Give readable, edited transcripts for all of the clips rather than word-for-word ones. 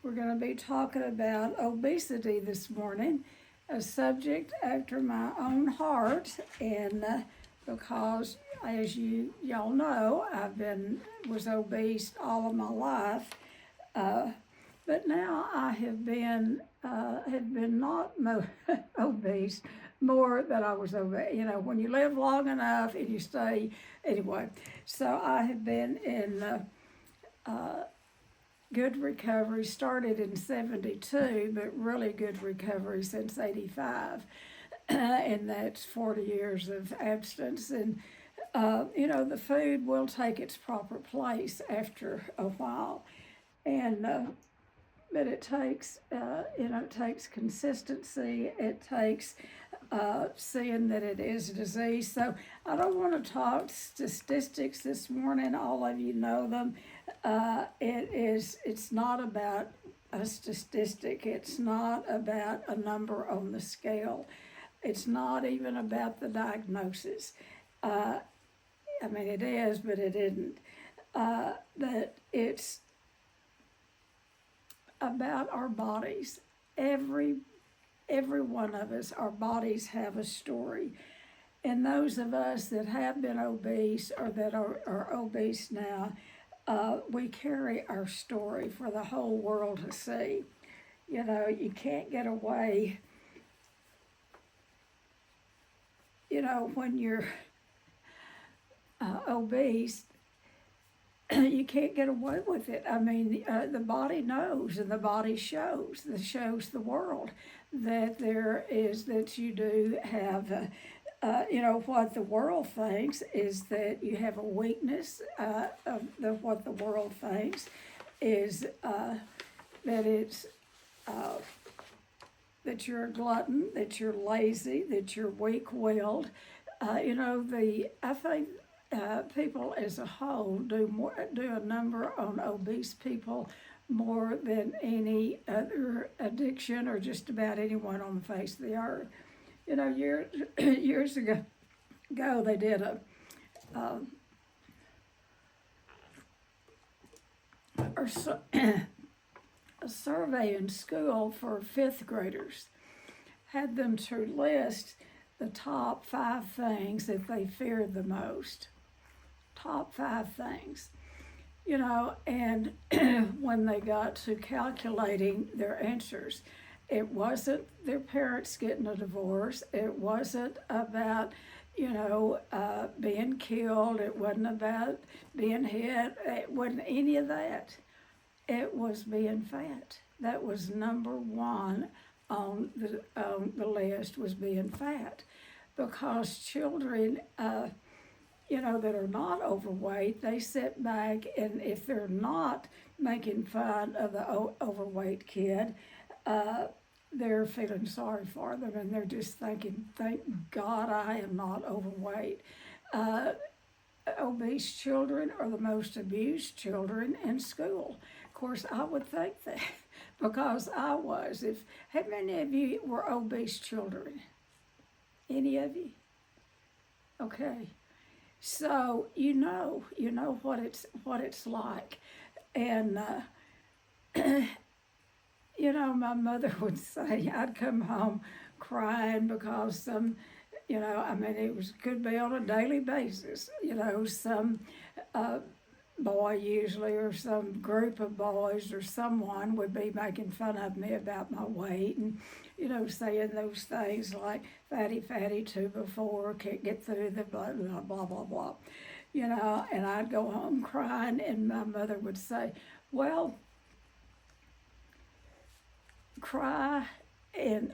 We're going to be talking about obesity this morning, a subject after my own heart, and because, as y'all know, was obese all of my life, but now I have been not obese more than I was obese. You know, when you live long enough and you stay anyway. So I have been in good recovery. Started in '72, but really good recovery since '85, and that's 40 years of abstinence. And the food will take its proper place after a while, and but it takes it takes consistency. It takes seeing that it is a disease. So I don't want to talk statistics this morning. All of you know them. It's not about a statistic. It's not about a number on the scale. It's not even about the diagnosis. I mean, it is, but it isn't. That it's about our bodies. Every one of us, our bodies have a story. And those of us that have been obese or that are obese now, we carry our story for the whole world to see. You know, you can't get away. You know, when you're obese, you can't get away with it. I mean, the body knows and the body shows the world that you do have, what the world thinks is that you have a weakness. What the world thinks is that it's that you're a glutton, that you're lazy, that you're weak-willed. I think people as a whole do a number on obese people more than any other addiction or just about anyone on the face of the earth. You know, years ago they did a survey in school for fifth graders, had them to list the top 5 things that they feared the most. Top 5 things, and when they got to calculating their answers, it wasn't their parents getting a divorce. It wasn't about, being killed. It wasn't about being hit. It wasn't any of that. It was being fat. That was number 1 on the list, was being fat, because children, that are not overweight, they sit back, and if they're not making fun of the overweight kid, they're feeling sorry for them, and they're just thinking, thank God I am not overweight. Obese children are the most abused children in school. Of course, I would think that because I was. How many of you were obese children? Any of you? Okay. So you know what it's like, and my mother would say I'd come home crying because it could be on a daily basis. Some boy usually, or some group of boys, or someone would be making fun of me about my weight, and saying those things like fatty 2 before, can't get through the blah blah blah blah, and I'd go home crying, and my mother would say, well, cry and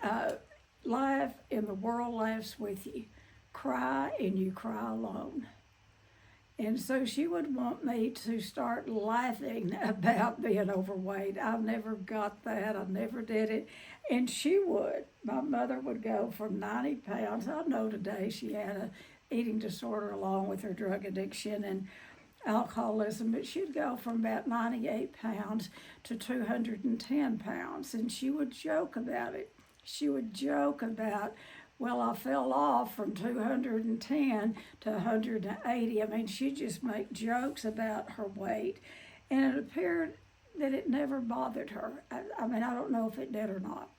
laugh, and the world laughs with you. Cry and you cry alone. And so she would want me to start laughing about being overweight. I never got that. I never did it. And she would. My mother would go from 90 pounds. I know today she had an eating disorder along with her drug addiction and alcoholism, but she'd go from about 98 pounds to 210 pounds. And she would joke about it. She would joke about, well, I fell off from 210 to 180. I mean, she'd just make jokes about her weight. And it appeared that it never bothered her. I mean, I don't know if it did or not,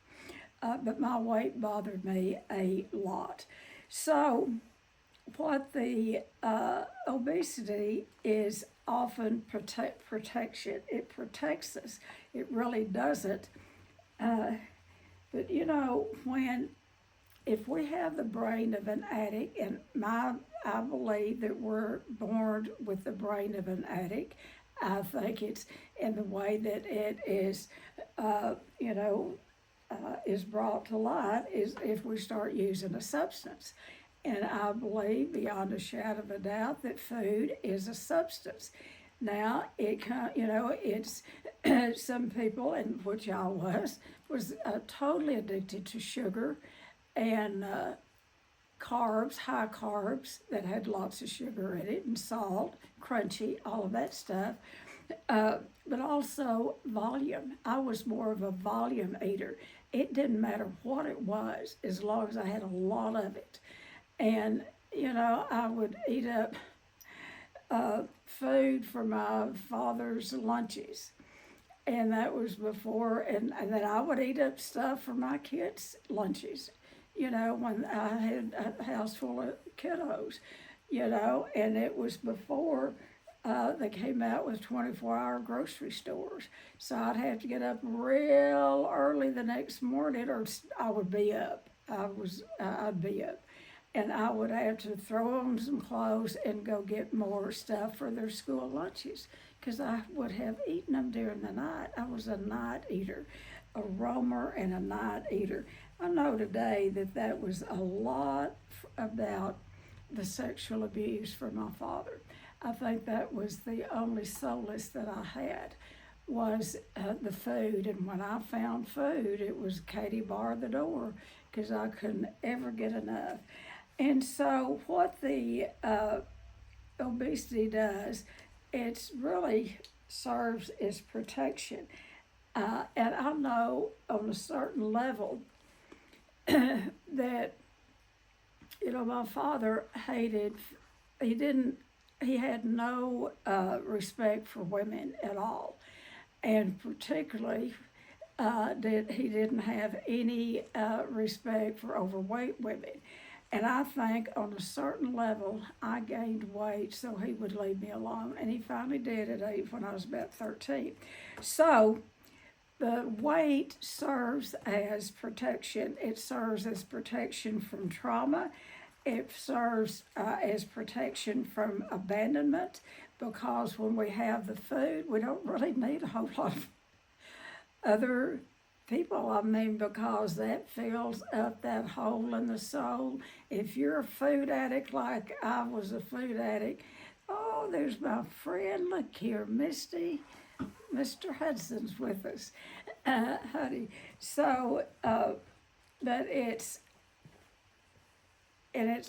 but my weight bothered me a lot. So, what the obesity is often protection. It protects us. It really doesn't. But you know, if we have the brain of an addict, and I believe that we're born with the brain of an addict. I think it's in the way that it is, you know, is brought to light is if we start using a substance. And I believe beyond a shadow of a doubt that food is a substance. Now, you know, it's some people, and which I was totally addicted to sugar and carbs, high carbs that had lots of sugar in it, and salt, crunchy, all of that stuff. But also volume. I was more of a volume eater. It didn't matter what it was as long as I had a lot of it. And, you know, I would eat up food for my father's lunches. And that was before, and then I would eat up stuff for my kids' lunches, you know, when I had a house full of kiddos, you know, and it was before they came out with 24-hour grocery stores. So I'd have to get up real early the next morning, or I would be up. I'd be up. And I would have to throw on some clothes and go get more stuff for their school lunches, because I would have eaten them during the night. I was a night eater, a roamer and a night eater. I know today that was a lot about the sexual abuse from my father. I think that was the only solace that I had was the food. And when I found food, it was Katie bar the door, because I couldn't ever get enough. And so what the obesity does, it really serves as protection. And I know on a certain level that, you know, my father he had no respect for women at all. And particularly, he didn't have any respect for overweight women. And I think on a certain level, I gained weight so he would leave me alone. And he finally did when I was about 13. So the weight serves as protection. It serves as protection from trauma. It serves as protection from abandonment, because when we have the food, we don't really need a whole lot of other people. I mean, because that fills up that hole in the soul. If you're a food addict like I was a food addict, oh, there's my friend. Look here, Misty. Mr. Hudson's with us, honey. So, but it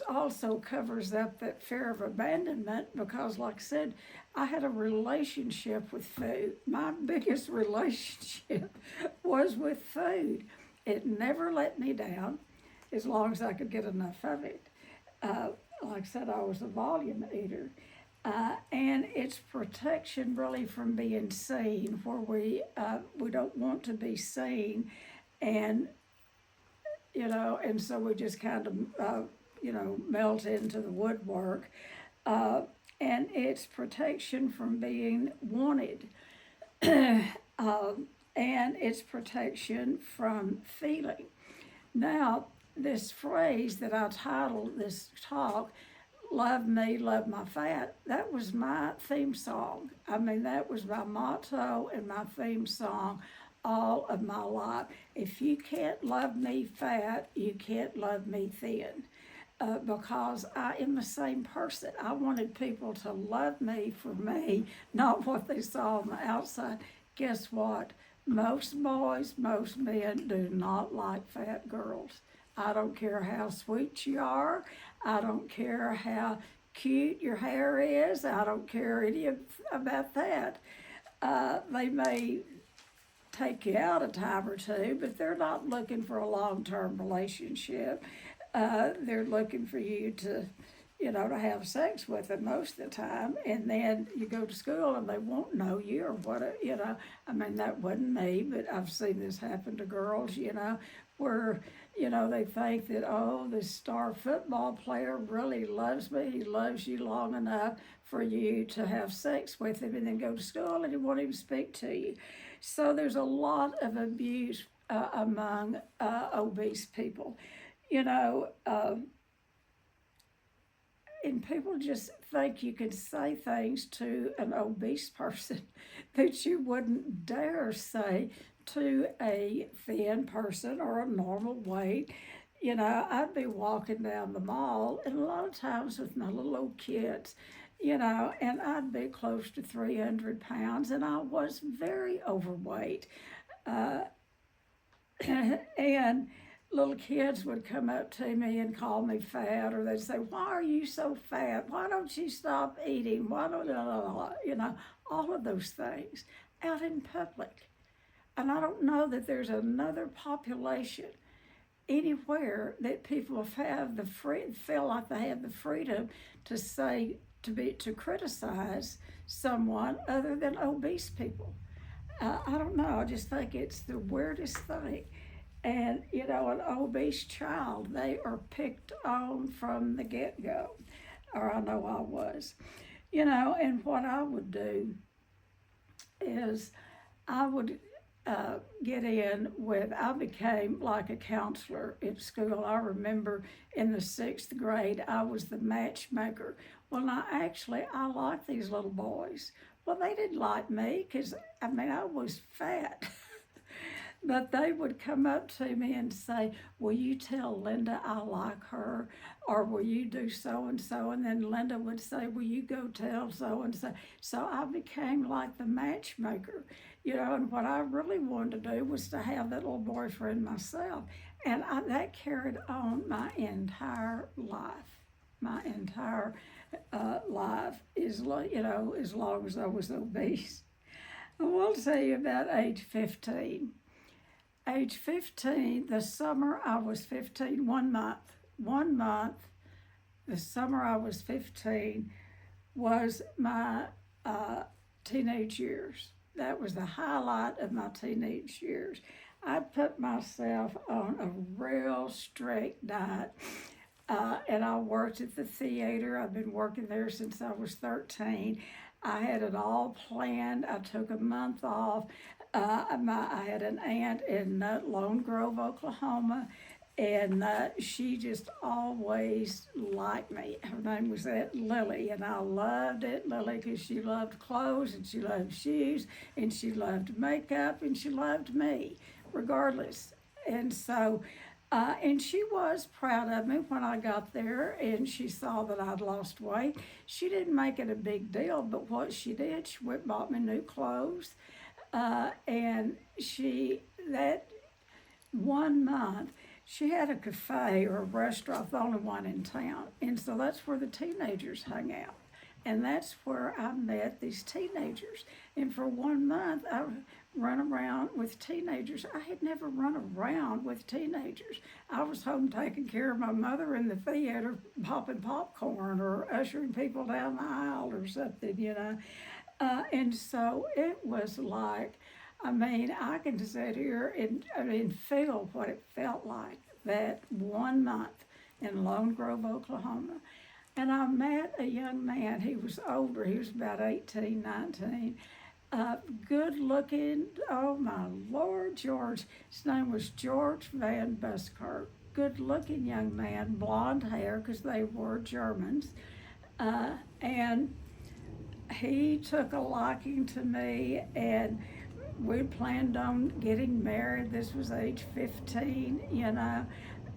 also covers up that fear of abandonment, because, like I said, I had a relationship with food. My biggest relationship was with food. It never let me down as long as I could get enough of it. Like I said, I was a volume eater. And it's protection really from being seen, where we don't want to be seen, and, you know, and so we just kind of, you know, melt into the woodwork. And it's protection from being wanted. And it's protection from feeling. Now, this phrase that I titled this talk, Love Me, Love My Fat, that was my theme song. I mean, that was my motto and my theme song all of my life. If you can't love me fat, you can't love me thin. Because I am the same person. I wanted people to love me for me, not what they saw on the outside. Guess what? Most boys, most men do not like fat girls. I don't care how sweet you are. I don't care how cute your hair is. I don't care about that. They may take you out a time or two, but they're not looking for a long-term relationship. They're looking for you to, to have sex with them most of the time. And then you go to school and they won't know you or what, I mean, that wasn't me, but I've seen this happen to girls, where, they think that, oh, this star football player really loves me. He loves you long enough for you to have sex with him and then go to school and he won't even speak to you. So there's a lot of abuse among obese people, you know. And people just think you can say things to an obese person that you wouldn't dare say to a thin person or a normal weight. I'd be walking down the mall, and a lot of times with my little old kids, and I'd be close to 300 pounds, and I was very overweight. Uh, and little kids would come up to me and call me fat, or they'd say, "Why are you so fat? Why don't you stop eating? Why don't all of those things out in public?" And I don't know that there's another population anywhere that people have feel like they have the freedom to say to criticize someone other than obese people. I don't know. I just think it's the weirdest thing. And, an obese child, they are picked on from the get-go, or I know I was. And what I would do is I would I became like a counselor at school. I remember in the 6th grade, I was the matchmaker. Well, I liked these little boys. Well, they didn't like me because, I was fat. But they would come up to me and say, "Will you tell Linda I like her?" Or "Will you do so and so?" And then Linda would say, "Will you go tell so and so?" So I became like the matchmaker, and what I really wanted to do was to have that little boyfriend myself. And that carried on my entire life. My entire life is, as long as I was obese. I will tell you about age 15. Age 15, the summer I was 15, 1 month, the summer I was 15 was my teenage years. That was the highlight of my teenage years. I put myself on a real strict diet, and I worked at the theater. I've been working there since I was 13. I had it all planned. I took a month off. I had an aunt in Lone Grove, Oklahoma, and she just always liked me. Her name was Aunt Lily, and I loved Aunt Lily because she loved clothes, and she loved shoes, and she loved makeup, and she loved me, regardless. And so, and she was proud of me when I got there, and she saw that I'd lost weight. She didn't make it a big deal, but what she did, she went and bought me new clothes. And that 1 month, she had a cafe or a restaurant, the only one in town. And so that's where the teenagers hung out. And that's where I met these teenagers. And for 1 month, I run around with teenagers. I had never run around with teenagers. I was home taking care of my mother in the theater, popping popcorn or ushering people down the aisle or something, and so it was like, I can sit here and feel what it felt like that 1 month in Lone Grove, Oklahoma. And I met a young man. He was older. He was about 18, 19. Good looking. Oh, my Lord, George. His name was George Van Buskirk. Good looking young man, blonde hair, because they were Germans. And he took a liking to me, and we planned on getting married. This was age 15,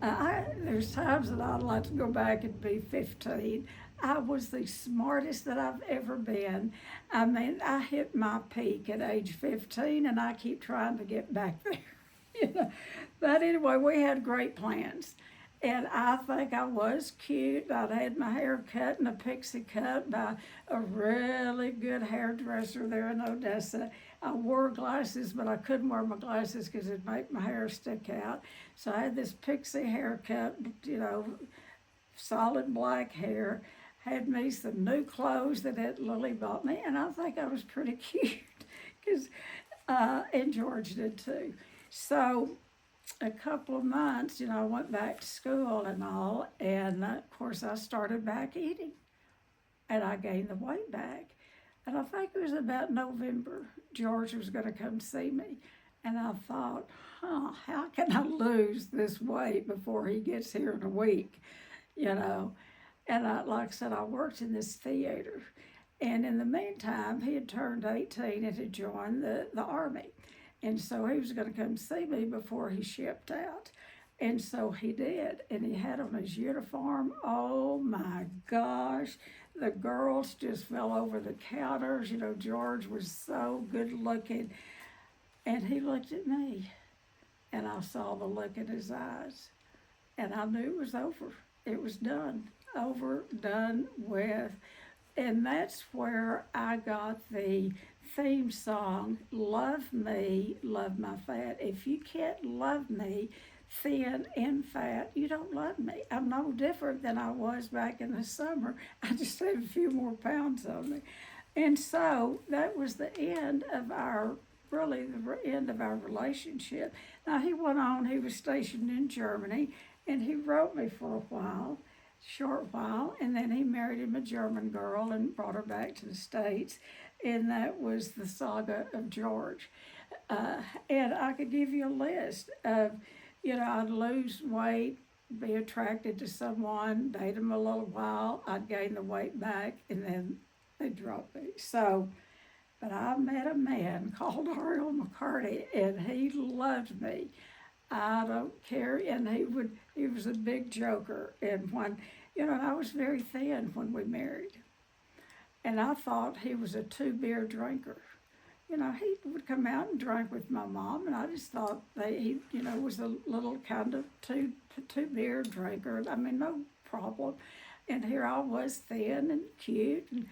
there's times that I'd like to go back and be 15. I was the smartest that I've ever been. I hit my peak at age 15, and I keep trying to get back there. But anyway, we had great plans. And I think I was cute. I'd had my hair cut in a pixie cut by a really good hairdresser there in Odessa. I wore glasses, but I couldn't wear my glasses because it'd make my hair stick out. So I had this pixie haircut, solid black hair, had me some new clothes that Aunt Lily bought me, and I think I was pretty cute, because and George did too. So a couple of months, I went back to school and all, and of course I started back eating, and I gained the weight back. And I think it was about November, George was going to come see me, and I thought, how can I lose this weight before he gets here in a week, And like I said, I worked in this theater, and in the meantime, he had turned 18 and had joined the Army. And so he was going to come see me before he shipped out. And so he did. And he had on his uniform. Oh my gosh. The girls just fell over the counters. George was so good looking. And he looked at me. And I saw the look in his eyes. And I knew it was over. It was done. Over, done with. And that's where I got the theme song, Love Me, Love My Fat. If you can't love me, thin and fat, you don't love me. I'm no different than I was back in the summer. I just had a few more pounds on me. And so that was the end of the end of our relationship. Now he went on, he was stationed in Germany, and he wrote me for a while. Short while, and then he married him a German girl and brought her back to the States, and that was the saga of George. And I could give you a list of, I'd lose weight, be attracted to someone, date them a little while, I'd gain the weight back, and then they'd drop me. So, but I met a man called Ariel McCarty, and he loved me. I don't care, and he was a big joker, and when, I was very thin when we married, and I thought he was a 2-beer drinker. He would come out and drink with my mom, and I just thought he was a little kind of two-beer drinker. I mean, no problem, and here I was thin and cute, and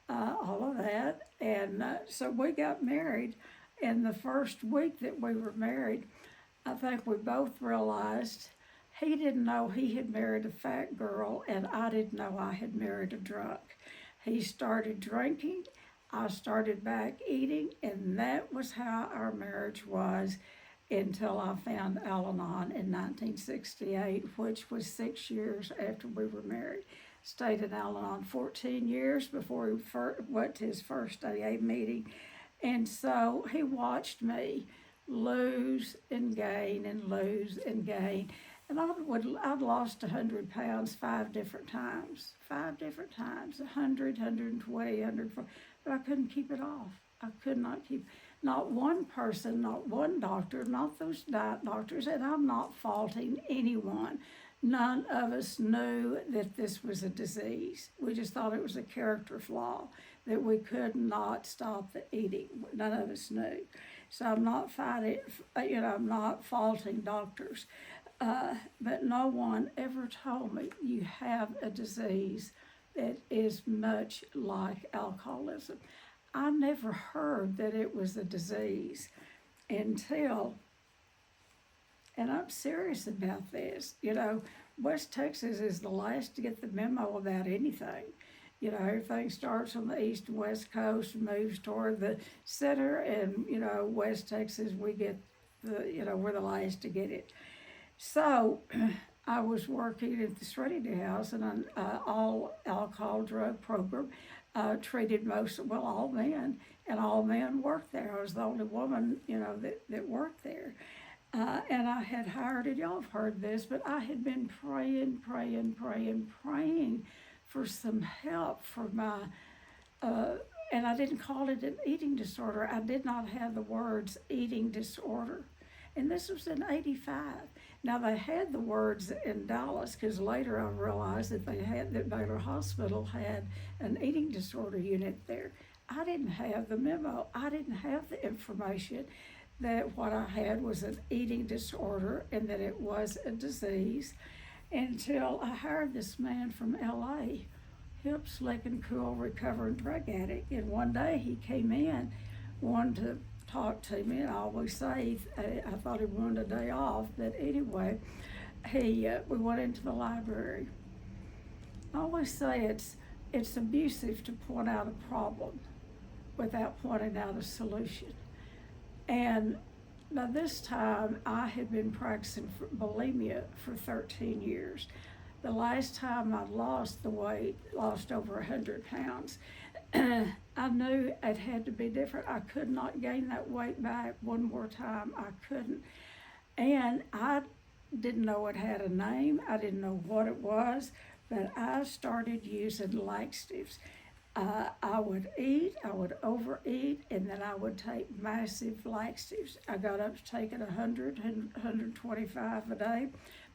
all of that, and so we got married, and the first week that we were married, I think we both realized he didn't know he had married a fat girl, and I didn't know I had married a drunk. He started drinking, I started back eating, and that was how our marriage was until I found Al-Anon in 1968, which was 6 years after we were married. Stayed in Al-Anon 14 years before he went to his first AA meeting, and so he watched me lose and gain and lose and gain. And I'd lost 100 pounds 5 different times, 100, 120, 140, but I couldn't keep it off. I could not keep, not one person, not one doctor, not those diet doctors, and I'm not faulting anyone. None of us knew that this was a disease. We just thought it was a character flaw, that we could not stop the eating. None of us knew. So I'm not fighting, I'm not faulting doctors. But no one ever told me you have a disease that is much like alcoholism. I never heard that it was a disease until, and I'm serious about this, West Texas is the last to get the memo about anything. Everything starts on the east and west coast and moves toward the center, and, West Texas, we get we're the last to get it. So I was working at the Serenity House in an all alcohol drug program, treated all men, and all men worked there. I was the only woman, that worked there. And I had hired, and y'all have heard this, but I had been praying for some help for my, and I didn't call it an eating disorder. I did not have the words eating disorder. And this was in 85. Now they had the words in Dallas, because later I realized that that Baylor Hospital had an eating disorder unit there. I didn't have the memo. I didn't have the information that what I had was an eating disorder and that it was a disease, until I hired this man from LA, hip, slick, and cool, recovering drug addict. And one day he came in, wanted to talk to me, and I always say I thought he wanted a day off, but anyway, we went into the library, I always say it's abusive to point out a problem without pointing out a solution. And by this time, I had been practicing for bulimia for 13 years. The last time I lost the weight, lost over 100 pounds, I knew it had to be different. I could not gain that weight back one more time. I couldn't. And I didn't know it had a name. I didn't know what it was, but I started using laxatives. I would eat, I would overeat, and then I would take massive laxatives. I got up to taking 100, 125 a day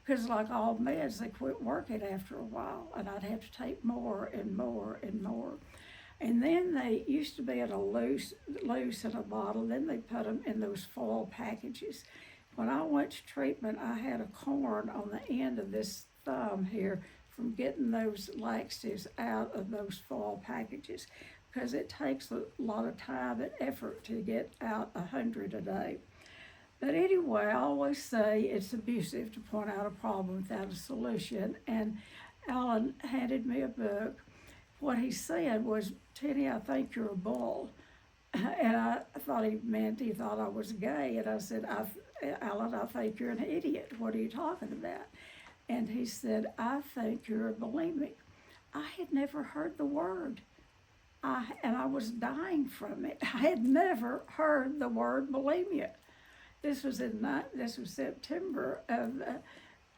because, like all meds, they quit working after a while, and I'd have to take more and more and more. And then they used to be in a loose in a bottle, then they put them in those foil packages. When I went to treatment, I had a corn on the end of this thumb here from getting those laxatives out of those foil packages because it takes a lot of time and effort to get out 100 a day. But anyway, I always say it's abusive to point out a problem without a solution. And Alan handed me a book. What he said was, Tennie, I think you're a bull. And I thought he thought I was gay. And I said, Alan, I think you're an idiot. What are you talking about? And he said, I think you're a bulimic. I had never heard the word. And I was dying from it. I had never heard the word bulimia. This was September of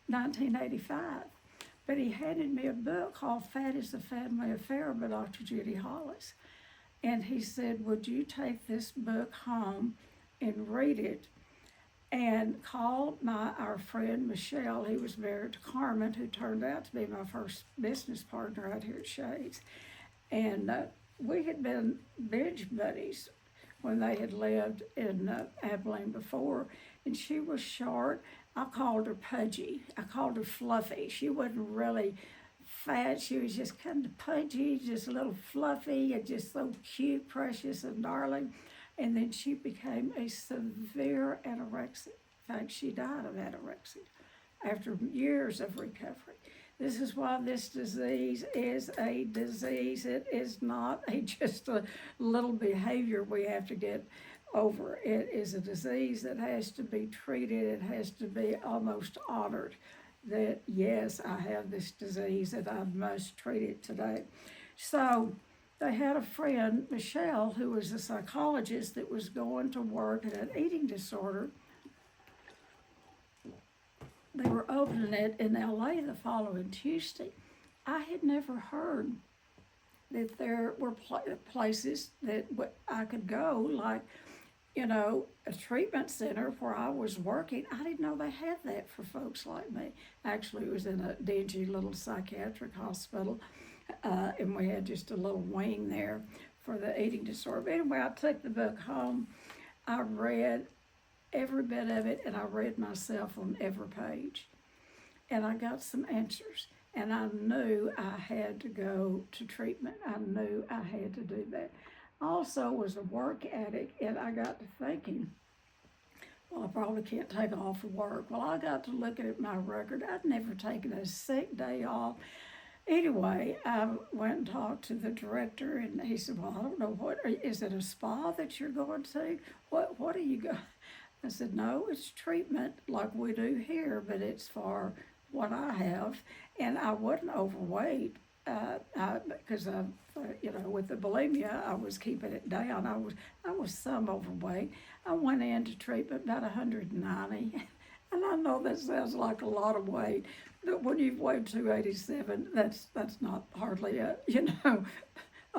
1985. But he handed me a book called Fat is a Family Affair by Dr. Judy Hollis. And he said, would you take this book home and read it and call our friend Michelle, who was married to Carmen, who turned out to be my first business partner out here at Shades. And we had been binge buddies when they had lived in Abilene before. And she was short. I called her pudgy. I called her fluffy. She wasn't really fat. She was just kind of pudgy, just a little fluffy, and just so cute, precious, and darling. And then she became a severe anorexic. In fact, she died of anorexia after years of recovery. This is why this disease is a disease. It is not just a little behavior we have to get over. It is a disease that has to be treated. It has to be almost honored that, yes, I have this disease and I must treat it today. So they had a friend, Michelle, who was a psychologist that was going to work at an eating disorder. They were opening it in LA the following Tuesday. I had never heard that there were places that I could go, like, a treatment center where I was working. I didn't know they had that for folks like me. Actually, it was in a dingy little psychiatric hospital, and we had just a little wing there for the eating disorder. But anyway, I took the book home. I read every bit of it, and I read myself on every page. And I got some answers. And I knew I had to go to treatment. I knew I had to do that. I also was a work addict, and I got to thinking, well, I probably can't take off of work. Well, I got to looking at my record. I'd never taken a sick day off. Anyway, I went and talked to the director, and he said, well, I don't know, is it a spa that you're going to? What are you going? I said, no, it's treatment like we do here, but it's for what I have. And I wasn't overweight. Because with the bulimia, I was keeping it down. I was some overweight. I went into treatment about 190, and I know that sounds like a lot of weight, but when you've weighed 287, that's not hardly a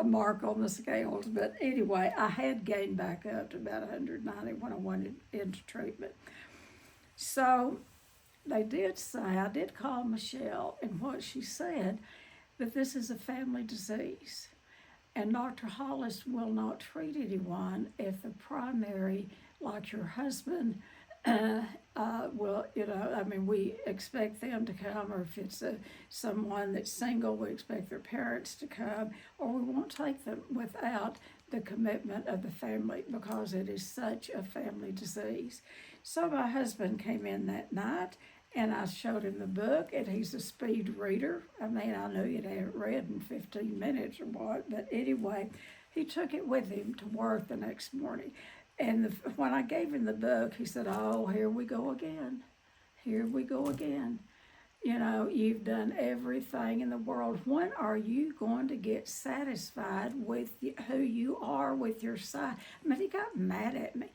mark on the scales. But anyway, I had gained back up to about 190 when I went into treatment. So they did say, I did call Michelle, and what she said, that this is a family disease. And Dr. Hollis will not treat anyone if the primary, like your husband, we expect them to come, or if it's someone that's single, we expect their parents to come, or we won't take them without the commitment of the family because it is such a family disease. So my husband came in that night, And I showed him the book, and he's a speed reader. I mean, I knew he'd have it read in 15 minutes or what, but anyway, he took it with him to work the next morning. And when I gave him the book, he said, "Oh, here we go again. Here we go again. You know, you've done everything in the world. When are you going to get satisfied with who you are with your sight?" I mean, he got mad at me.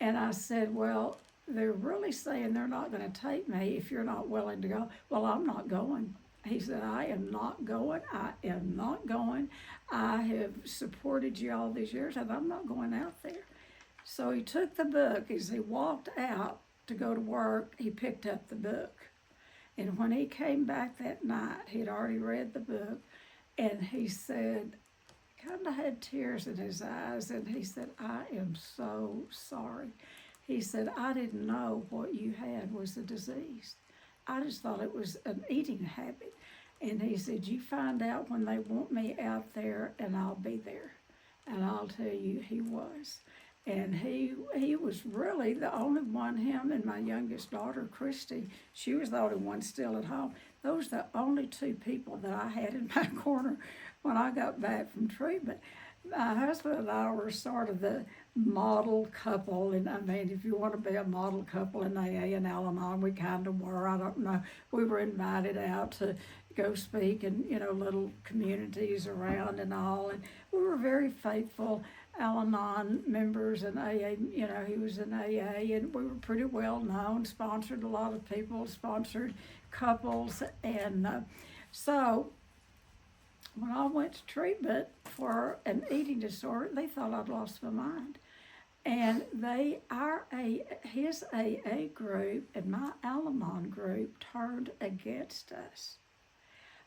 And I said, "Well, they're really saying they're not going to take me if you're not willing to go." "Well, I'm not going." He said, "I am not going. I am not going. I have supported you all these years, and I'm not going out there." So he took the book. As he walked out to go to work, he picked up the book. And when he came back that night, he'd already read the book, and he said, kind of had tears in his eyes, and he said, "I am so sorry." He said, "I didn't know what you had was a disease. I just thought it was an eating habit." And he said, "You find out when they want me out there, and I'll be there." And I'll tell you, he was. And he was really the only one, him and my youngest daughter, Christy, she was the only one still at home. Those are the only two people that I had in my corner when I got back from treatment. My husband and I were sort of the model couple, and I mean, if you want to be a model couple in AA and Al-Anon, we kind of were. I don't know. We were invited out to go speak in, little communities around and all, and we were very faithful Al-Anon members and AA. He was in AA, and we were pretty well known, sponsored a lot of people, sponsored couples, and so when I went to treatment for an eating disorder, they thought I'd lost my mind. And his AA group and my Al-Anon group turned against us.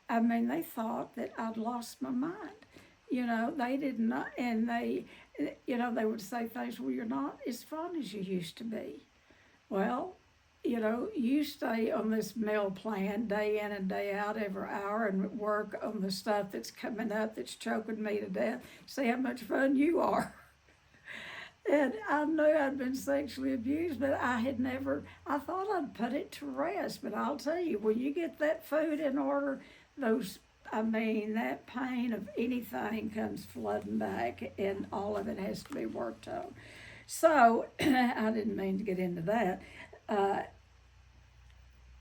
I mean, they thought that I'd lost my mind. They didn't know, and they would say things, "Well, you're not as fun as you used to be." Well, you stay on this meal plan day in and day out every hour and work on the stuff that's coming up that's choking me to death. See how much fun you are. And I knew I'd been sexually abused, but I thought I'd put it to rest. But I'll tell you, when you get that food in order, that pain of anything comes flooding back, and all of it has to be worked on. So, I didn't mean to get into that.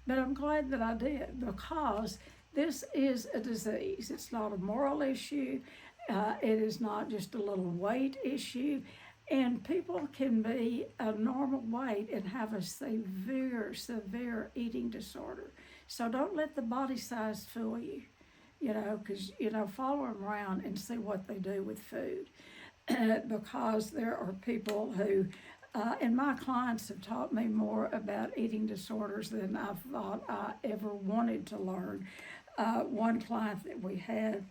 But I'm glad that I did, because this is a disease. It's not a moral issue. It is not just a little weight issue. And people can be a normal weight and have a severe, severe eating disorder. So don't let the body size fool you, because, follow them around and see what they do with food. Because there are people who, and my clients have taught me more about eating disorders than I thought I ever wanted to learn. One client that we had,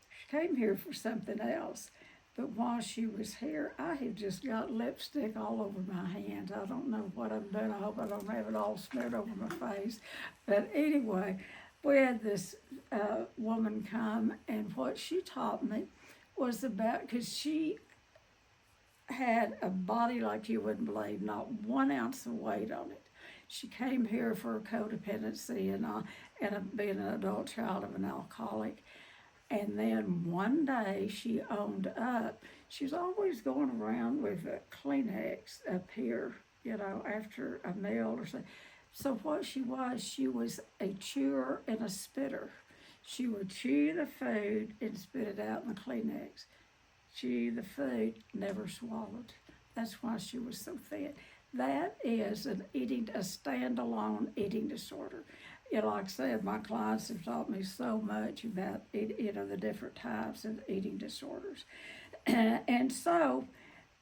she came here for something else, but while she was here, I had just got lipstick all over my hands. I don't know what I'm doing. I hope I don't have it all smeared over my face. But anyway, we had this woman come, and what she taught me was about, because she had a body like you wouldn't believe, not 1 ounce of weight on it. She came here for codependency and being an adult child of an alcoholic. And then one day she owned up. She's always going around with a Kleenex up here, after a meal or something. So what she was a chewer and a spitter. She would chew the food and spit it out in the Kleenex. Chew the food, never swallowed. That's why she was so thin. That is a standalone eating disorder. Like I said, my clients have taught me so much about the different types of eating disorders, and so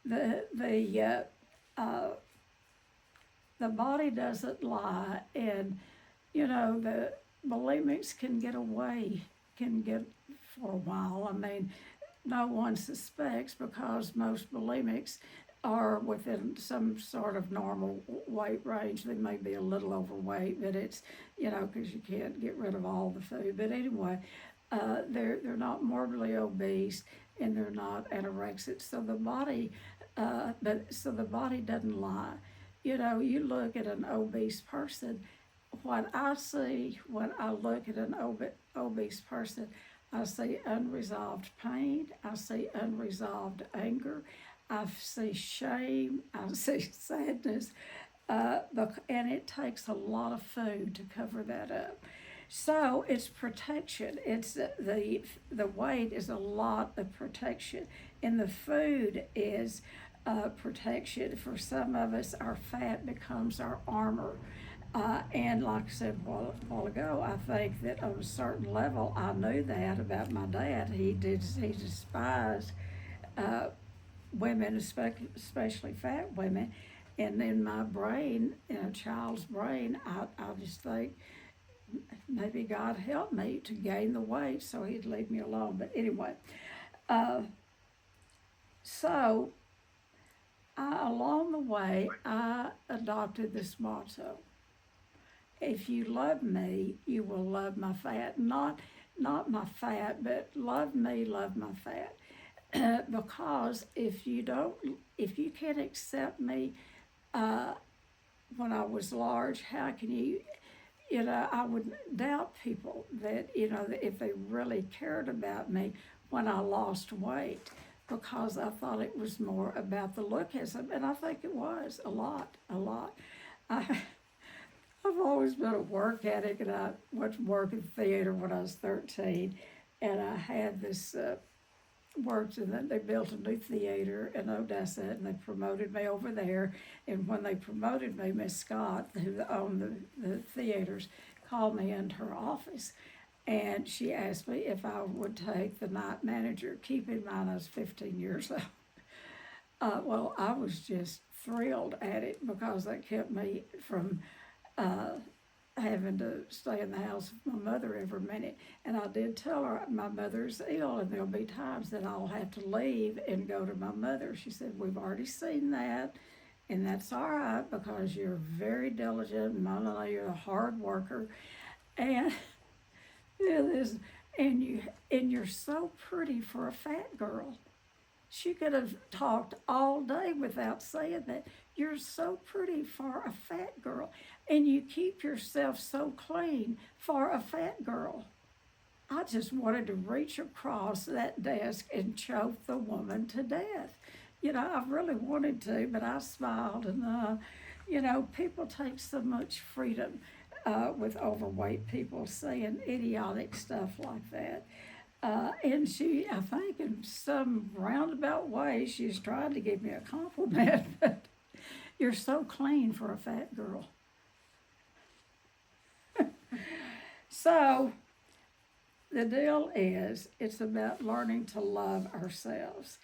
the body doesn't lie, and the bulimics can get for a while. I mean, no one suspects, because most bulimics are within some sort of normal weight range. They may be a little overweight, but it's, because you can't get rid of all the food. But anyway, they're not morbidly obese, and they're not anorexic. So the body, the body doesn't lie. You look at an obese person. what I see when I look at an obese person, I see unresolved pain, I see unresolved anger, I see shame, I see sadness, and it takes a lot of food to cover that up. So it's protection. It's the weight is a lot of protection, and the food is protection. For some of us, our fat becomes our armor. And like I said a while ago, I think that on a certain level, I knew that about my dad. He despised uh, women, especially fat women. And in my brain, in a child's brain, I just think maybe God helped me to gain the weight so he'd leave me alone. But anyway, uh, so along the way, I adopted this motto: if you love me, you will love my fat. Not my fat, but love me, love my fat. Because if you can't accept me uh, when I was large, how can you? I would doubt people that, that if they really cared about me when I lost weight, because I thought it was more about the lookism, and I think it was a lot, a lot. I, I've always been a work ethic, and I went to work in theater when I was 13, and I had this worked, and then they built a new theater in Odessa, and they promoted me over there. And when they promoted me, Miss Scott, who owned the theaters, called me into her office, and she asked me if I would take the night manager. Keep in mind, I was 15 years old. Well, I was just thrilled at it because that kept me from uh, having to stay in the house with my mother every minute. And I did tell her my mother's ill and there'll be times that I'll have to leave and go to my mother. She said, we've already seen that, and that's all right because you're very diligent and not only you're a hard worker, and and you're so pretty for a fat girl. She could have talked all day without saying that. You're so pretty for a fat girl, and you keep yourself so clean for a fat girl. I just wanted to reach across that desk and choke the woman to death. I really wanted to, but I smiled, and people take so much freedom with overweight people saying idiotic stuff like that. And she, I think, in some roundabout way, she's trying to give me a compliment. But you're so clean for a fat girl. So the deal is, it's about learning to love ourselves.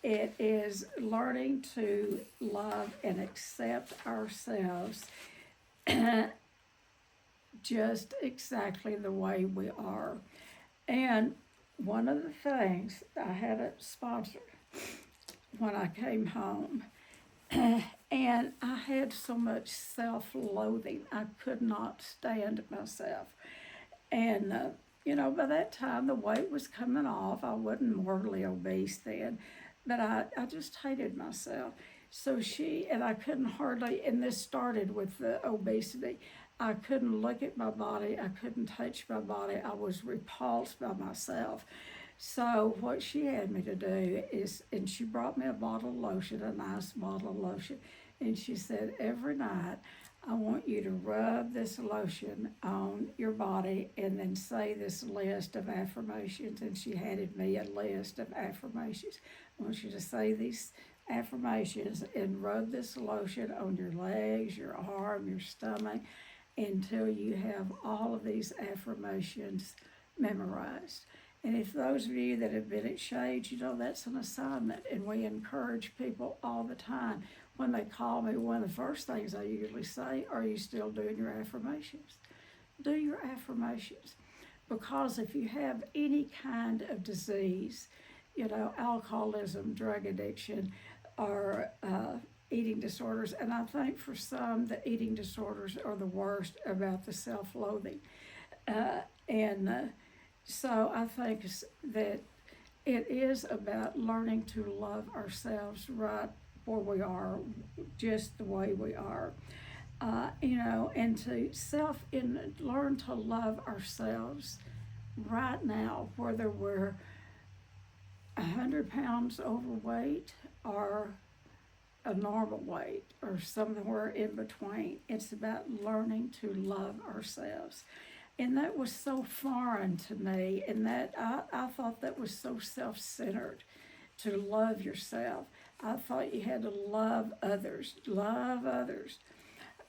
It is learning to love and accept ourselves just exactly the way we are. And one of the things, I had a sponsor when I came home, and I had so much self-loathing. I could not stand myself. And, by that time the weight was coming off. I wasn't morbidly obese then, but I just hated myself. So and I couldn't hardly, and this started with the obesity. I couldn't look at my body. I couldn't touch my body. I was repulsed by myself. So what she had me to do is, and she brought me a bottle of lotion, a nice bottle of lotion, and she said, every night, I want you to rub this lotion on your body and then say this list of affirmations. And she handed me a list of affirmations. I want you to say these affirmations and rub this lotion on your legs, your arm, your stomach, until you have all of these affirmations memorized. And if those of you that have been at Shades, that's an assignment, and we encourage people all the time. When they call me, one of the first things I usually say, are you still doing your affirmations? Do your affirmations. Because if you have any kind of disease, alcoholism, drug addiction, or eating disorders, and I think for some, the eating disorders are the worst about the self-loathing. So I think that it is about learning to love ourselves right where we are, just the way we are. and to learn to love ourselves right now, whether we're 100 pounds overweight or a normal weight or somewhere in between. It's about learning to love ourselves. And that was so foreign to me, and that I thought that was so self-centered, to love yourself. I thought you had to love others,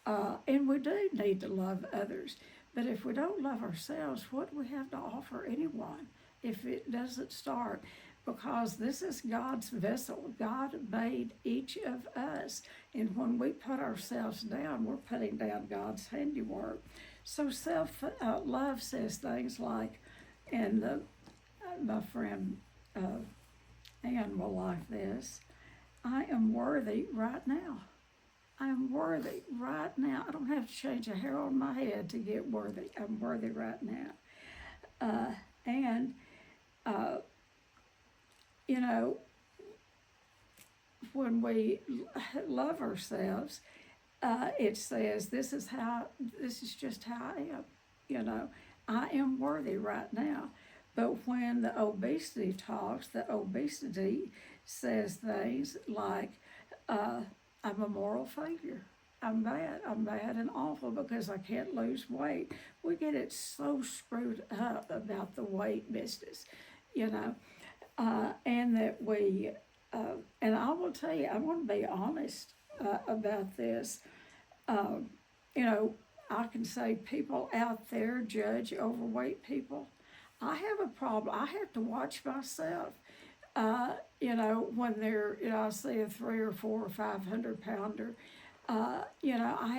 and we do need to love others. But if we don't love ourselves, what do we have to offer anyone if it doesn't start? Because this is God's vessel. God made each of us. And when we put ourselves down, we're putting down God's handiwork. So self-love says things like, and my friend Ann will like this, I am worthy right now. I am worthy right now. I don't have to change a hair on my head to get worthy. I'm worthy right now. And when we love ourselves, it says, this is just how I am. I am worthy right now. But when the obesity talks, the obesity says things like, I'm a moral failure. I'm bad and awful because I can't lose weight. We get it so screwed up about the weight business, and that and I will tell you, I want to be honest about this. I can say people out there judge overweight people. I have a problem. I have to watch myself. When I see a 3 or 4 or 500 pounder, I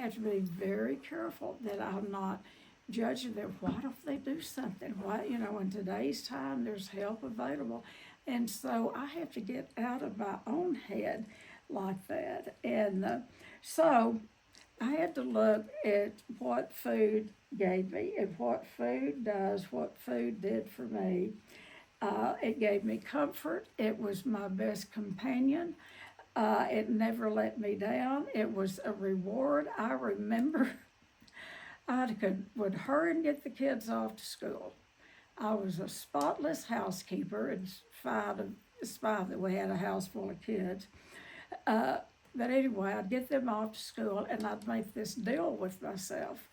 have to be very careful that I'm not judging them. What if they do something? In today's time, there's help available. And so I have to get out of my own head like that. And so I had to look at what food gave me and what food did for me. It gave me comfort. It was my best companion. It never let me down. It was a reward. I remember would hurry and get the kids off to school. I was a spotless housekeeper, in spite that we had a house full of kids. But anyway, I'd get them off to school, and I'd make this deal with myself.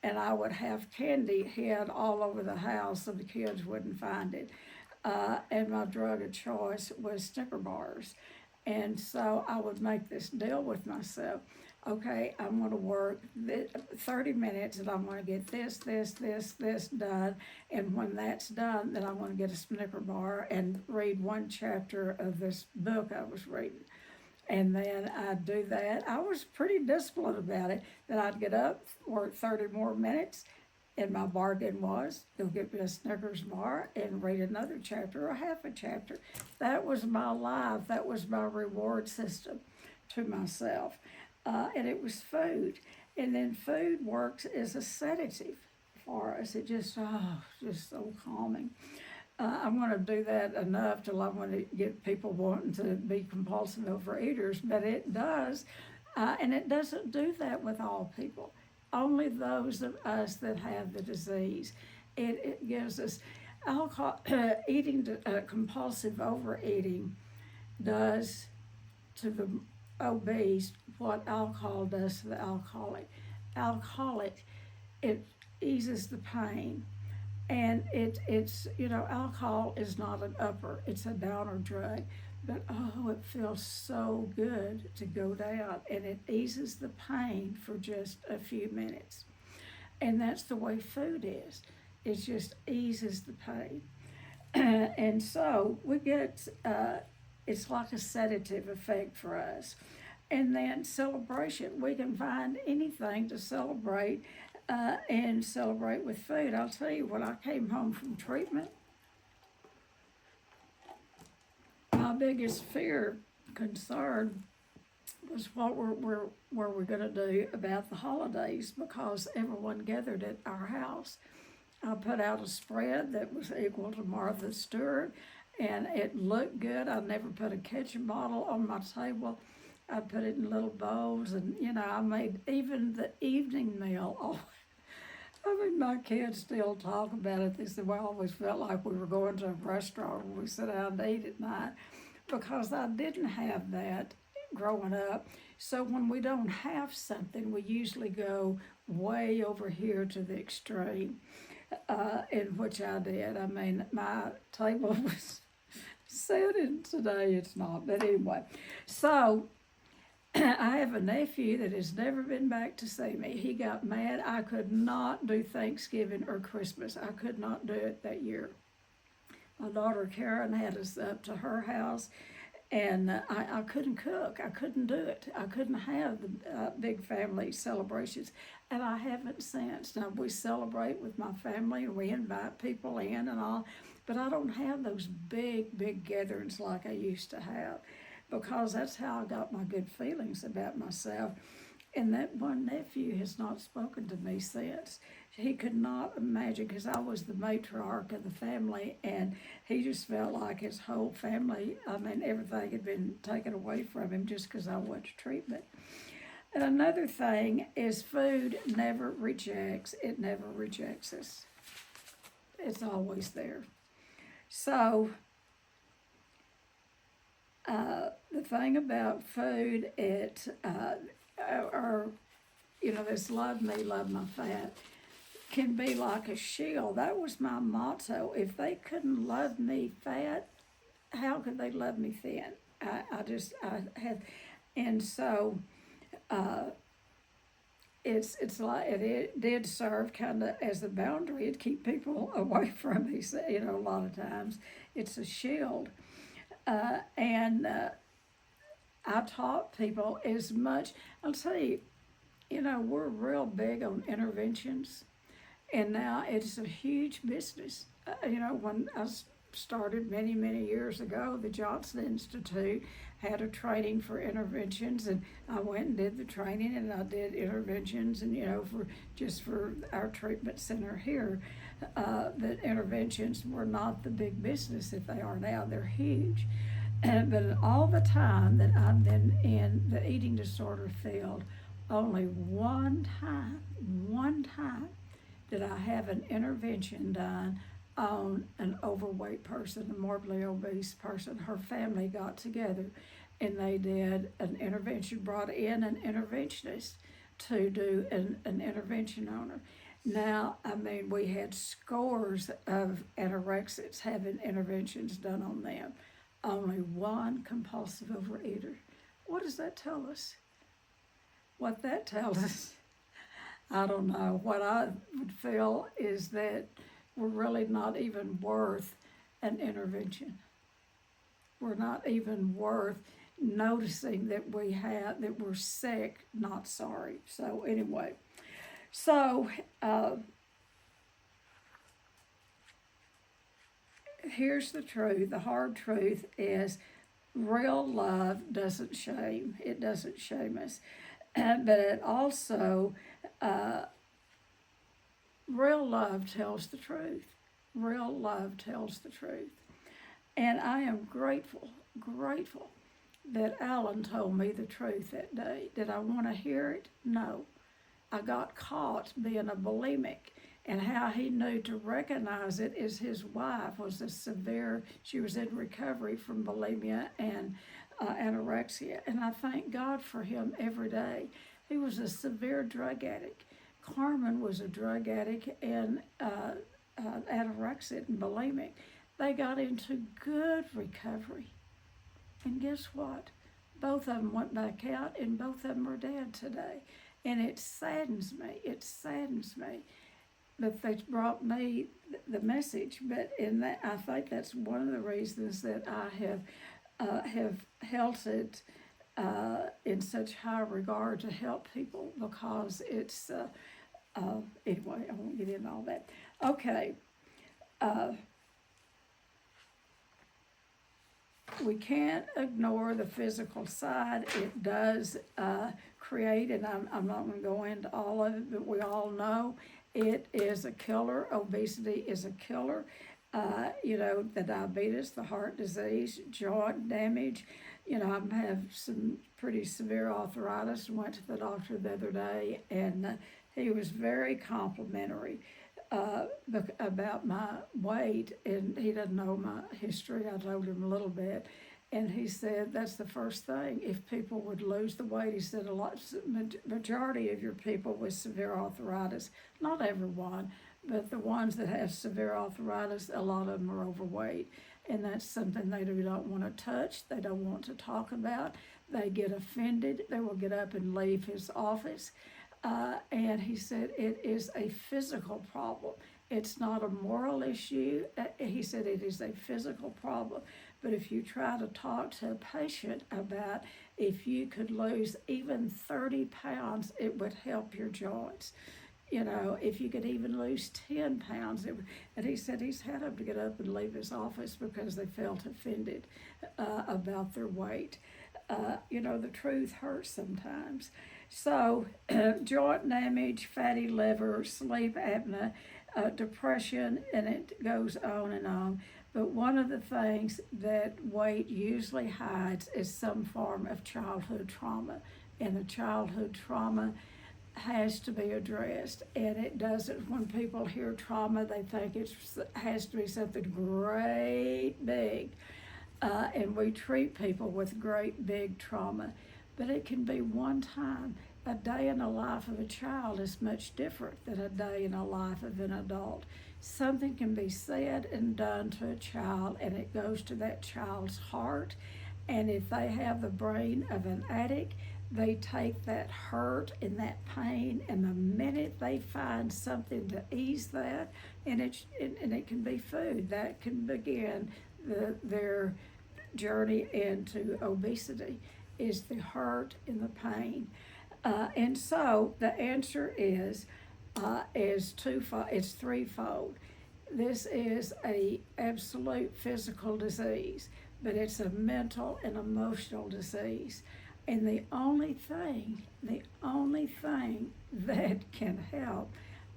And I would have candy hid all over the house so the kids wouldn't find it. And my drug of choice was Snicker bars. And so I would make this deal with myself. Okay, I'm going to work 30 minutes and I'm going to get this done. And when that's done, then I'm going to get a Snicker bar and read one chapter of this book I was reading. And then I'd do that. I was pretty disciplined about it. Then I'd get up, work 30 more minutes, and my bargain was, go get me a Snickers bar and read another chapter or half a chapter. That was my life. That was my reward system to myself. And it was food. And then food works as a sedative for us. It just so calming. I'm going to do that enough till I'm going to get people wanting to be compulsive overeaters, but it does. And it doesn't do that with all people. Only those of us that have the disease. It gives us alcohol, compulsive overeating does to the obese what alcohol does to the alcoholic. It eases the pain. And it's alcohol is not an upper, it's a downer drug. But it feels so good to go down, and it eases the pain for just a few minutes. And that's the way food is. It just eases the pain. And so we get, it's like a sedative effect for us. And then celebration, we can find anything to celebrate and celebrate with food. I'll tell you, when I came home from treatment, my biggest concern was what were we going to do about the holidays, because everyone gathered at our house. I put out a spread that was equal to Martha Stewart, and it looked good. I never put a ketchup bottle on my table. I'd put it in little bowls, and I made even the evening meal. Oh, I mean, my kids still talk about it. They said, "We always felt like we were going to a restaurant when we sit down and eat at night," because I didn't have that growing up. So when we don't have something, we usually go way over here to the extreme, in which I did. I mean, my table was set, and today it's not. But anyway, so I have a nephew that has never been back to see me. He got mad. I could not do Thanksgiving or Christmas. I could not do it that year. My daughter Karen had us up to her house, and I couldn't cook. I couldn't do it. I couldn't have the big family celebrations, and I haven't since. Now, we celebrate with my family, and we invite people in and all, but I don't have those big gatherings like I used to have, because that's how I got my good feelings about myself. And that one nephew has not spoken to me since. He could not imagine, because I was the matriarch of the family, and he just felt like his whole family, I mean, everything had been taken away from him just because I went to treatment. And another thing is food never rejects. It never rejects us. It's always there. So, the thing about food, this love me, love my fat, can be like a shield. That was my motto. If they couldn't love me fat, how could they love me thin? I had, and so it's like it did serve kind of as a boundary to keep people away from me. So, a lot of times it's a shield, and I taught people as much. I'll tell you, we're real big on interventions, and now it's a huge business. When I started many years ago, the Johnson Institute had a training for interventions, and I went and did the training, and I did interventions, and for our treatment center here, that interventions were not the big business that they are now. They're huge. But all the time that I've been in the eating disorder field, only one time did I have an intervention done on an overweight person, a morbidly obese person. Her family got together and they did an intervention, brought in an interventionist to do an intervention on her. Now, I mean, we had scores of anorexics having interventions done on them. Only one compulsive overeater. What does that tell us? What that tells us, I don't know. What I would feel is that we're really not even worth an intervention. We're not even worth noticing that we're sick, not sorry. So anyway, here's the truth. The hard truth is real love doesn't shame. It doesn't shame us. But it also, real love tells the truth. Real love tells the truth. And I am grateful that Alan told me the truth that day. Did I want to hear it? No. I got caught being a bulimic, and how he knew to recognize it is his wife was she was in recovery from bulimia and anorexia, and I thank God for him every day. He was a severe drug addict. Carmen was a drug addict and anorexic and bulimic. They got into good recovery, and guess what? Both of them went back out, and both of them are dead today. And it saddens me. It saddens me that they brought me the message. But in that, I think that's one of the reasons that I have held it in such high regard to help people, because it's anyway. I won't get into all that. Okay. We can't ignore the physical side. It does create, and I'm not going to go into all of it, but we all know it is a killer. Obesity is a killer. The diabetes, the heart disease, joint damage, You know, I have some pretty severe arthritis and went to the doctor the other day, and he was very complimentary about my weight, and he doesn't know my history. I told him a little bit, and he said that's the first thing. If people would lose the weight, he said majority of your people with severe arthritis, not everyone, but the ones that have severe arthritis, a lot of them are overweight, and that's something they do not want to touch. They don't want to talk about. They get offended. They will get up and leave his office. And he said it is a physical problem. It's not a moral issue. He said it is a physical problem. But if you try to talk to a patient about if you could lose even 30 pounds, it would help your joints. You know, if you could even lose 10 pounds. And he said he's had them to get up and leave his office because they felt offended about their weight. You know, the truth hurts sometimes. So, joint damage, fatty liver, sleep apnea, depression, and it goes on and on. But one of the things that weight usually hides is some form of childhood trauma. And the childhood trauma has to be addressed. And it doesn't, when people hear trauma, they think it has to be something great big. And we treat people with great big trauma. But it can be one time. A day in the life of a child is much different than a day in the life of an adult. Something can be said and done to a child, and it goes to that child's heart. And if they have the brain of an addict, they take that hurt and that pain, and the minute they find something to ease that, and it can be food, that can begin their journey into obesity, is the hurt and the pain. And so the answer is twofold. It's threefold. This is a absolute physical disease, but it's a mental and emotional disease. And the only thing that can help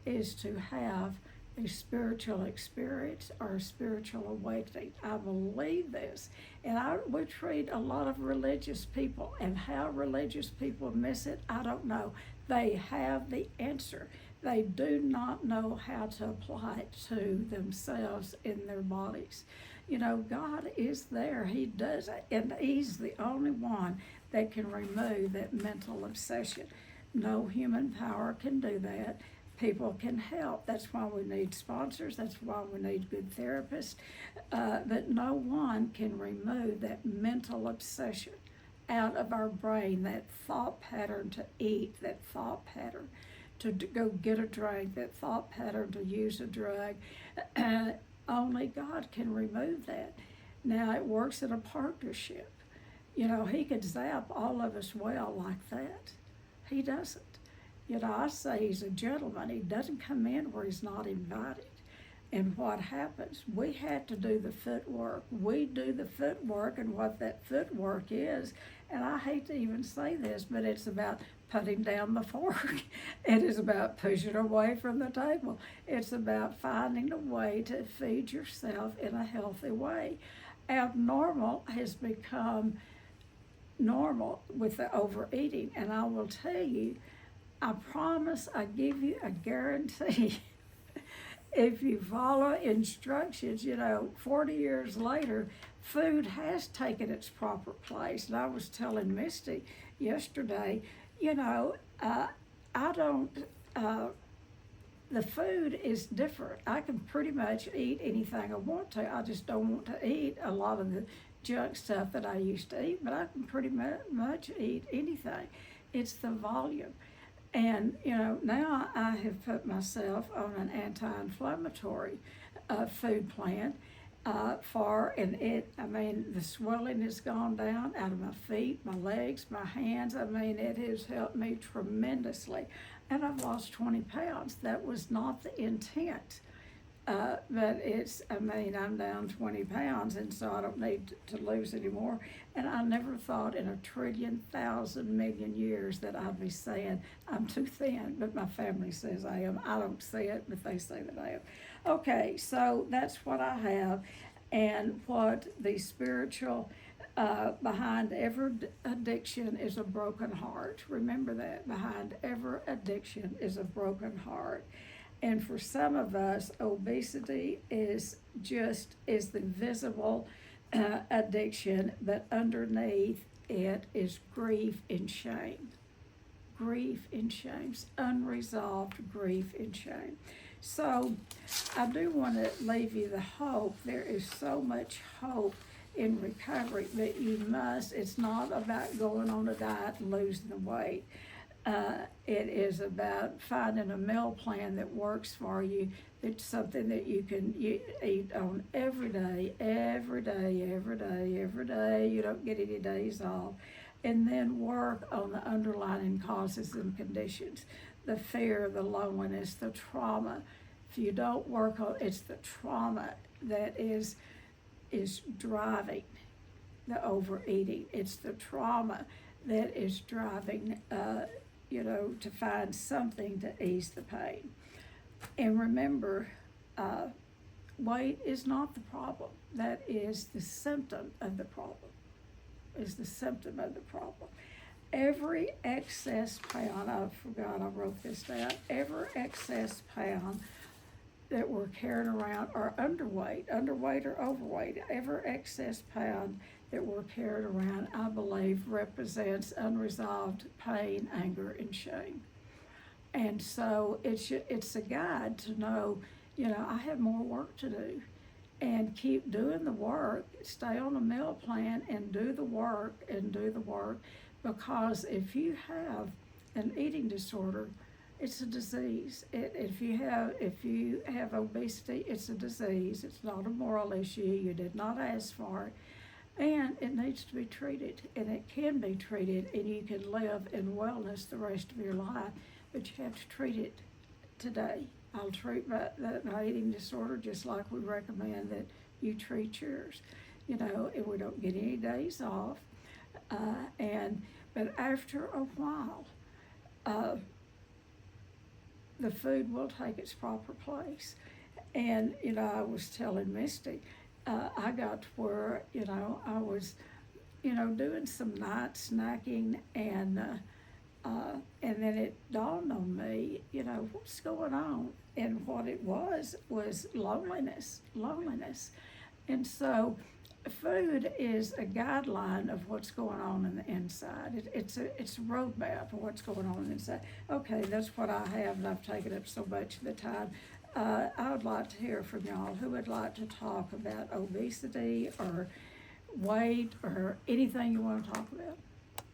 is to have a spiritual experience or a spiritual awakening. I believe this. And we treat a lot of religious people, and how religious people miss it, I don't know. They have the answer. They do not know how to apply it to themselves in their bodies. You know, God is there. He does it, and He's the only one that can remove that mental obsession. No human power can do that. People can help. That's why we need sponsors. That's why we need good therapists. But no one can remove that mental obsession out of our brain, that thought pattern to eat, that thought pattern to go get a drink, that thought pattern to use a drug. Only God can remove that. Now, it works in a partnership. You know, He could zap all of us well like that. He doesn't. You know, I say He's a gentleman. He doesn't come in where He's not invited. And what happens? We had to do the footwork. We do the footwork, and what that footwork is, and I hate to even say this, but it's about putting down the fork. It is about pushing away from the table. It's about finding a way to feed yourself in a healthy way. Abnormal has become normal with the overeating, and I will tell you, I promise, I give you a guarantee, if you follow instructions, you know, 40 years later, food has taken its proper place. And I was telling Misty yesterday, you know, the food is different. I can pretty much eat anything I want to. I just don't want to eat a lot of the junk stuff that I used to eat, but I can pretty much eat anything. It's the volume. And, you know, now I have put myself on an anti-inflammatory food plan the swelling has gone down out of my feet, my legs, my hands. I mean, it has helped me tremendously. And I've lost 20 pounds. That was not the intent. But I'm down 20 pounds, and so I don't need to lose any more. And I never thought in a trillion, thousand, million years that I'd be saying I'm too thin, but my family says I am. I don't say it, but they say that I am. Okay, so that's what I have. And what the spiritual Behind every addiction is a broken heart. Remember that. Behind every addiction is a broken heart. And for some of us, obesity is the visible addiction, but underneath it is grief and shame. Grief and shame, unresolved grief and shame. So I do want to leave you the hope. There is so much hope in recovery, but it's not about going on a diet and losing the weight. It is about finding a meal plan that works for you. It's something that you can eat on every day, every day, every day, every day. You don't get any days off. And then work on the underlying causes and conditions, the fear, the loneliness, the trauma. If you don't work on it's the trauma that is driving the overeating. It's the trauma that is driving, to find something to ease the pain. And remember, weight is not the problem. That is the symptom of the problem. Every excess pound, I forgot I wrote this down, every excess pound that we're carrying around, or underweight or overweight, every excess pound that we're carrying around, I believe, represents unresolved pain, anger, and shame. And so it's a guide to know, I have more work to do. And keep doing the work, stay on a meal plan and do the work, because if you have an eating disorder, it's a disease. If you have obesity, it's a disease. It's not a moral issue. You did not ask for it. And it needs to be treated, and it can be treated, and you can live in wellness the rest of your life, but you have to treat it today. I'll treat my eating disorder just like we recommend that you treat yours. And we don't get any days off. But after a while, the food will take its proper place. And, I was telling Misty, I got to where, I was, doing some night snacking, and then it dawned on me, what's going on? And what it was loneliness. And so food is a guideline of what's going on in the inside. It's a roadmap of what's going on inside. Okay, that's what I have, and I've taken up so much of the time. I would like to hear from y'all. Who would like to talk about obesity or weight or anything you want to talk about?